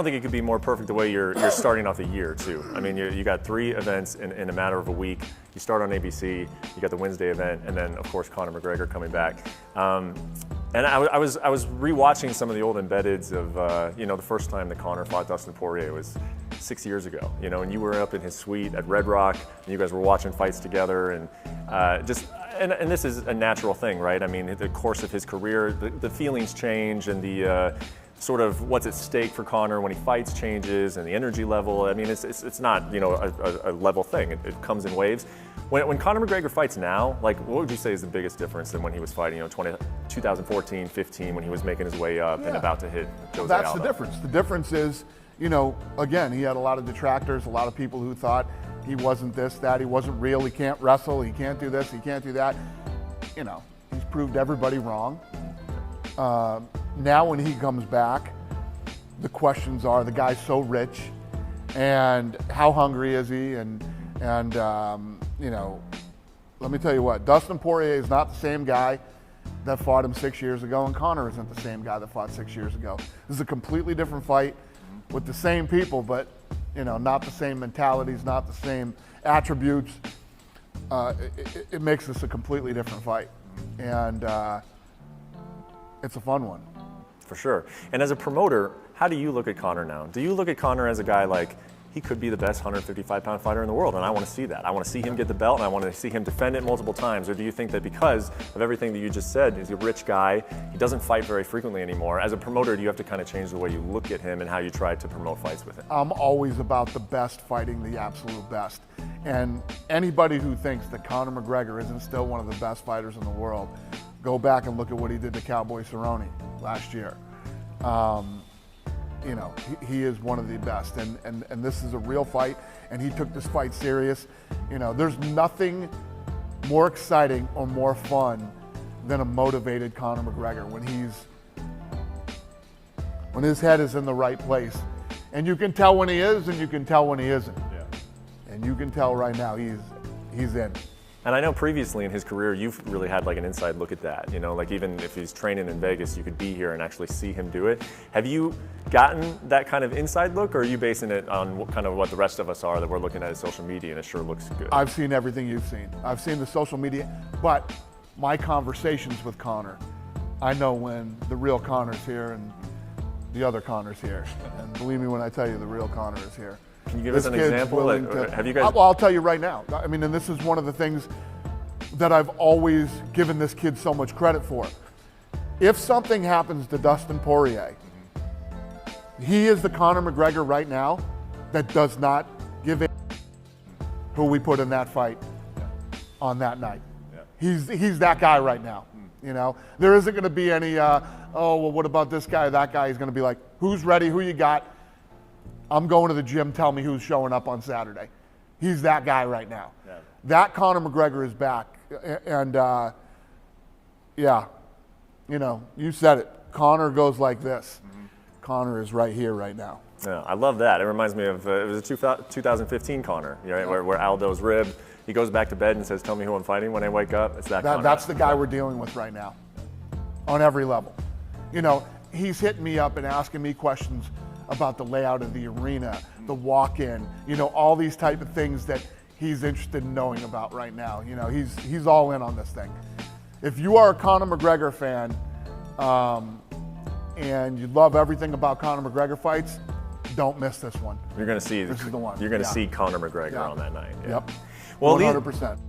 don't think it could be more perfect the way you're starting off the year too. I mean, you got 3 events in a matter of a week. You start on ABC, you got the Wednesday event, and then of course Conor McGregor coming back. And I was rewatching some of the old embeddeds of the first time that Conor fought Dustin Poirier was 6 years ago. And you were up in his suite at Red Rock, and you guys were watching fights together, and and this is a natural thing, right? I mean, the course of his career, the feelings change, and the sort of what's at stake for Conor when he fights changes, and the energy level. I mean, it's not a level thing. It comes in waves. When Conor McGregor fights now, like, what would you say is the biggest difference than when he was fighting, 2014, 15, when he was making his way up and about to hit Jose That's Aldo? the difference. The difference is, again, he had a lot of detractors, a lot of people who thought he wasn't this, that, he wasn't real, he can't wrestle, he can't do this, he can't do that. He's proved everybody wrong. Now when he comes back, the questions are, the guy's so rich, and how hungry is he, and let me tell you what, Dustin Poirier is not the same guy that fought him 6 years ago, and Conor isn't the same guy that fought 6 years ago. This is a completely different fight with the same people, but not the same mentalities, not the same attributes. It makes this a completely different fight, and it's a fun one. For sure. And as a promoter, how do you look at Conor now? Do you look at Conor as a guy like, he could be the best 155-pound fighter in the world, and I want to see that. I want to see him get the belt, and I want to see him defend it multiple times. Or do you think that because of everything that you just said, he's a rich guy, he doesn't fight very frequently anymore? As a promoter, do you have to kind of change the way you look at him and how you try to promote fights with him? I'm always about the best fighting the absolute best. And anybody who thinks that Conor McGregor isn't still one of the best fighters in the world, go back and look at what he did to Cowboy Cerrone last year. He is one of the best, and this is a real fight, and he took this fight serious. There's nothing more exciting or more fun than a motivated Conor McGregor when his head is in the right place. And you can tell when he is, and you can tell when he isn't. Yeah. And you can tell right now he's in. And I know previously in his career, you've really had like an inside look at that. Like even if he's training in Vegas, you could be here and actually see him do it. Have you gotten that kind of inside look, or are you basing it on what the rest of us are, that we're looking at his social media and it sure looks good? I've seen everything you've seen. I've seen the social media, but my conversations with Conor, I know when the real Conor's here and the other Conor's here. And believe me when I tell you, the real Conor is here. Can you give us an example? Have you guys? Well, I'll tell you right now. I mean, and this is one of the things that I've always given this kid so much credit for. If something happens to Dustin Poirier, he is the Conor McGregor right now that does not give a who we put in that fight on that night. Yeah. He's that guy right now. There isn't going to be any, what about this guy or that guy? He's going to be like, who's ready? Who you got? I'm going to the gym, tell me who's showing up on Saturday. He's that guy right now. Yeah. That Conor McGregor is back. And you said it. Conor goes like this. Mm-hmm. Conor is right here, right now. Yeah, I love that. It reminds me of, it was a 2015 Conor, where Aldo's ribbed. He goes back to bed and says, tell me who I'm fighting when I wake up. It's that Conor. That's the guy we're dealing with right now on every level. He's hitting me up and asking me questions about the layout of the arena, the walk-in, all these type of things that he's interested in knowing about right now. He's all in on this thing. If you are a Conor McGregor fan and you love everything about Conor McGregor fights, don't miss this one. You're going to see this is the one. You're going to see Conor McGregor on that night. Yeah. Yep. Well, 100%.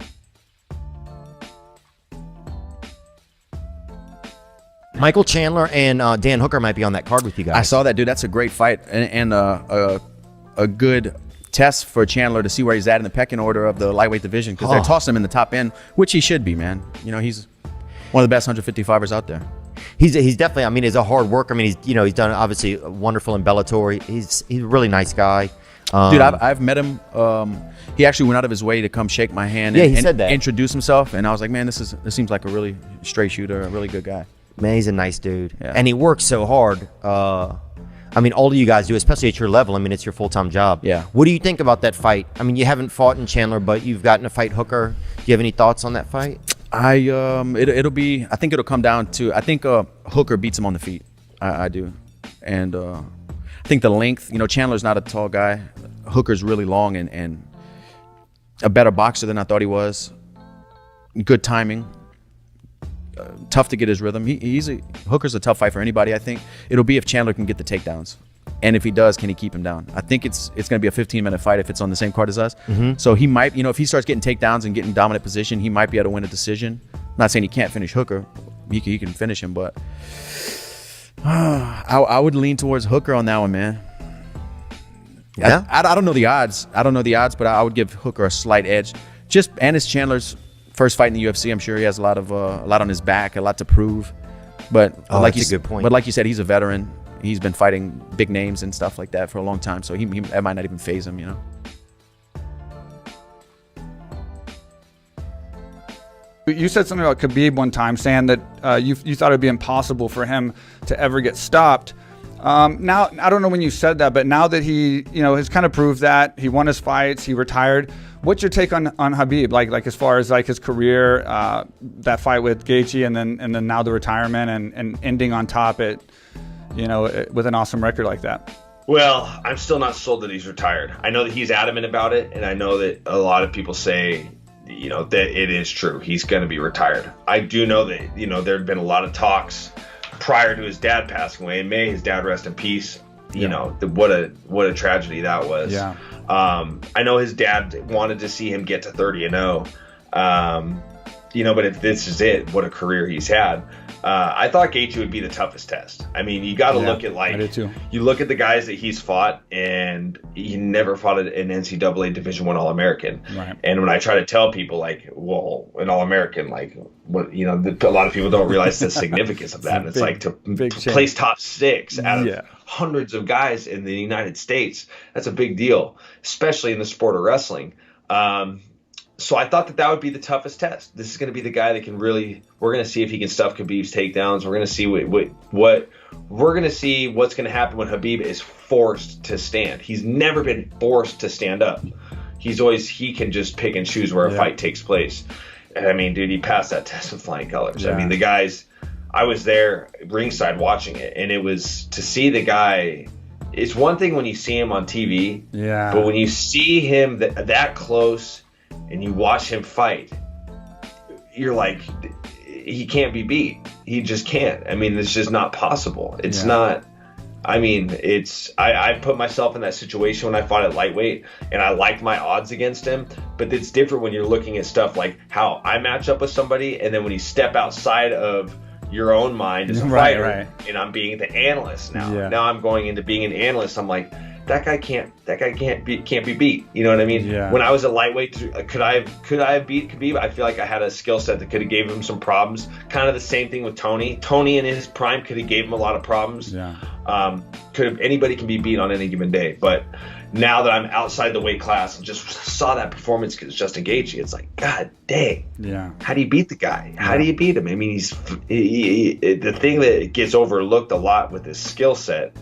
Michael Chandler and Dan Hooker might be on that card with you guys. I saw that, dude. That's a great fight and a good test for Chandler to see where he's at in the pecking order of the lightweight division, because they're tossing him in the top end, which he should be, man. He's one of the best 155ers out there. He's definitely. I mean, he's a hard worker. I mean, he's done obviously wonderful in Bellator. He's a really nice guy. Dude, I've met him. He actually went out of his way to come shake my hand he said that. Introduce himself, and I was like, man, this seems like a really straight shooter, a really good guy. Man, he's a nice dude. Yeah. And he works so hard. I mean, all of you guys do, especially at your level. I mean, it's your full-time job. Yeah. What do you think about that fight? I mean, you haven't fought in Chandler, but you've gotten to fight Hooker. Do you have any thoughts on that fight? It'll be, I think it'll come down to, I think Hooker beats him on the feet. I do. And I think the length, Chandler's not a tall guy. Hooker's really long and a better boxer than I thought he was. Good timing. Tough to get his rhythm. Hooker's a tough fight for anybody, I think. It'll be if Chandler can get the takedowns. And if he does, can he keep him down? I think it's going to be a 15-minute fight if it's on the same card as us. So he might, if he starts getting takedowns and getting dominant position, he might be able to win a decision. I'm not saying he can't finish Hooker. He can finish him, but I would lean towards Hooker on that one, man. Yeah. I don't know the odds. But I would give Hooker a slight edge. And it's Chandler's first fight in the UFC. I'm sure he has a lot on his back, a lot to prove. But that's a good point. But like you said, he's a veteran. He's been fighting big names and stuff like that for a long time, so that might not even faze him, You said something about Khabib one time, saying that you thought it'd be impossible for him to ever get stopped. Now, I don't know when you said that, but now that he, has kind of proved that he won his fights, he retired. What's your take on Khabib? Like as far as like his career, that fight with Gaethje, and then now the retirement and ending on top at, with an awesome record like that. Well, I'm still not sold that he's retired. I know that he's adamant about it, and I know that a lot of people say, that it is true. He's going to be retired. I do know that, there had been a lot of talks prior to his dad passing away. And may his dad rest in peace. What a tragedy that was. Yeah. I know his dad wanted to see him get to 30-0. But if this is it, what a career he's had. I thought Gaethje would be the toughest test. I mean, you got to look at I did too. You look at the guys that he's fought, and he never fought an NCAA Division I All-American. Right. And when I try to tell people, an All-American, a lot of people don't realize the significance of that. And it's to place top 6 out of hundreds of guys in the United States. That's a big deal, especially in the sport of wrestling. So I thought that would be the toughest test. This is going to be the guy that can really. We're going to see if he can stuff Khabib's takedowns. We're going to see what we're going to see what's going to happen when Khabib is forced to stand. He's never been forced to stand up. He can just pick and choose where a fight takes place. And I mean, dude, he passed that test with flying colors. Yeah. I mean, the guys. I was there ringside watching it, and it was to see the guy. It's one thing when you see him on TV, but when you see him that close. And you watch him fight, you're like, he can't be beat. He just can't. I mean, it's just not possible. It's not. I mean, I put myself in that situation when I fought at lightweight, and I liked my odds against him. But it's different when you're looking at stuff like how I match up with somebody, and then when you step outside of your own mind as a fighter, and I'm being the analyst now. Yeah. Now I'm going into being an analyst. I'm like, that guy can't be beat. You know what I mean? Yeah. When I was a lightweight, could I have beat Khabib? I feel like I had a skill set that could have gave him some problems. Kind of the same thing with Tony. Tony in his prime could have gave him a lot of problems. Yeah. Anybody can be beat on any given day. But now that I'm outside the weight class and just saw that performance against Justin Gaethje, it's like, God dang. Yeah. How do you beat the guy? How do you beat him? I mean, the thing that gets overlooked a lot with his skill set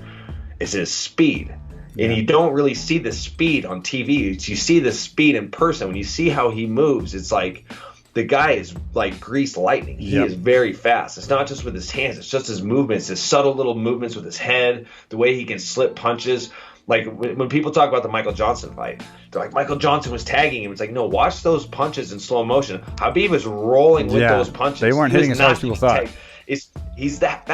is his speed. And you don't really see the speed on TV. You see the speed in person. When you see how he moves, it's like the guy is like greased lightning. He is very fast. It's not just with his hands. It's just his movements, his subtle little movements with his head, the way he can slip punches. Like when people talk about the Michael Johnson fight, they're like, Michael Johnson was tagging him. It's like, no, watch those punches in slow motion. Khabib is rolling with those punches. They weren't hitting as hard as people thought. He's that fast.